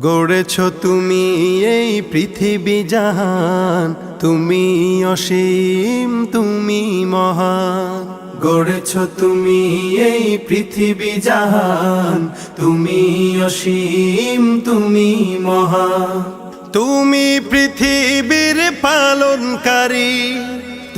গড়েছ তুমি এই পৃথিবী জাহান, তুমি অসীম তুমি মহান। গড়েছ তুমি এই পৃথিবী জাহান, তুমি অসীম তুমি মহান। তুমি পৃথিবীর পালনকারী,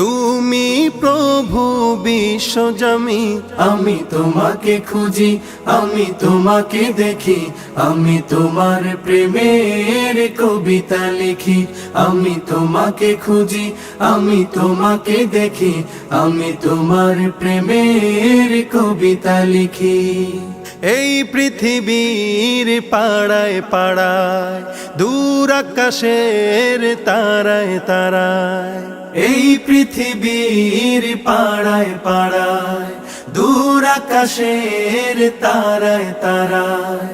তুমি প্রভু বিশ্বজমি। আমি তোমাকে খুঁজি, আমি তোমাকে দেখি, আমি তোমার প্রেমের কবিতা লিখি। আমি তোমাকে খুঁজি, আমি তোমাকে দেখি, আমি তোমার প্রেমের কবিতা লিখি। এই পৃথিবীর পাড়ায় পাড়ায়, দূর আকাশের তারায় তারায়। এই পৃথিবীর পাড়ায় পাড়ায়, দূর আকাশের তারায় তারায়।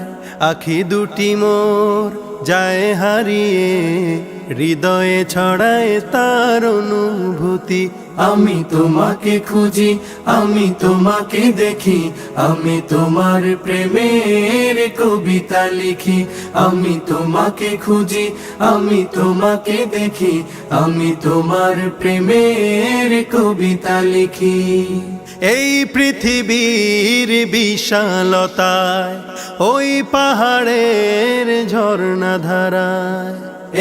আখি দুটি মোর যায় হারিয়ে, হৃদয়ে ছড়ায় তার অনুভূতি। আমি তোমাকে খুঁজি, আমি তোমাকে দেখি, আমি তোমার প্রেমের কবিতা লিখি। আমি তোমাকে খুঁজি, আমি তোমাকে দেখি, আমি তোমার প্রেমের কবিতা লিখি। এই পৃথিবীর বিশালতায়, ওই পাহাড়ের ঝর্ণা ধারায়।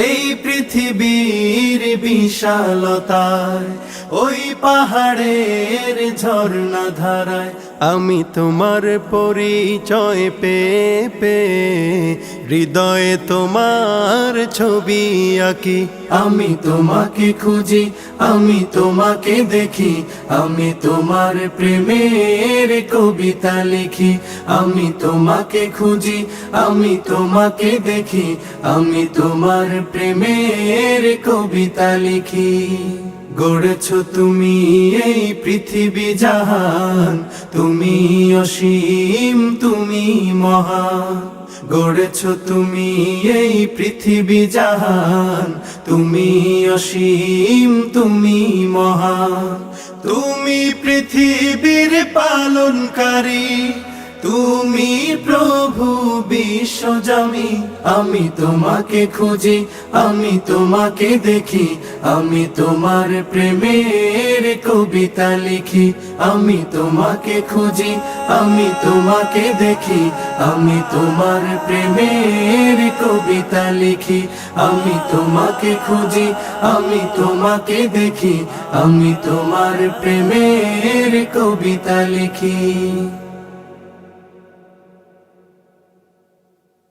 এই পৃথিবীর বিশালতায়, ওই পাহাড়ের ঝর্ণা ধারায়। আমি তোমার পরিচয় পেয়ে পেয়ে, হৃদয়ে তোমার ছবি আঁকি। আমি তোমাকে খুঁজি, আমি তোমাকে দেখি, আমি তোমার প্রেমের কবিতা লিখি। আমি তোমাকে খুঁজি, আমি তোমাকে দেখি, আমি তোমার প্রেমের কবিতা লিখি। গড়েছ তুমি এই পৃথিবী জাহান, তুমি অসীম তুমি মহান। গড়েছ তুমি এই পৃথিবী জাহান, তুমি অসীম তুমি মহান। তুমি পৃথিবীর পালনকারী, তুমি প্রভু বিশ্বজমি। আমি তোমাকে খুঁজি, আমি তোমাকে দেখি, আমি তোমার প্রেমের কবিতা লিখি। আমি তোমাকে খুঁজি, আমি তোমাকে দেখি, আমি তোমার প্রেমের কবিতা লিখি। আমি তোমাকে খুঁজি, আমি তোমাকে দেখি, আমি তোমার প্রেমের কবিতা লিখি।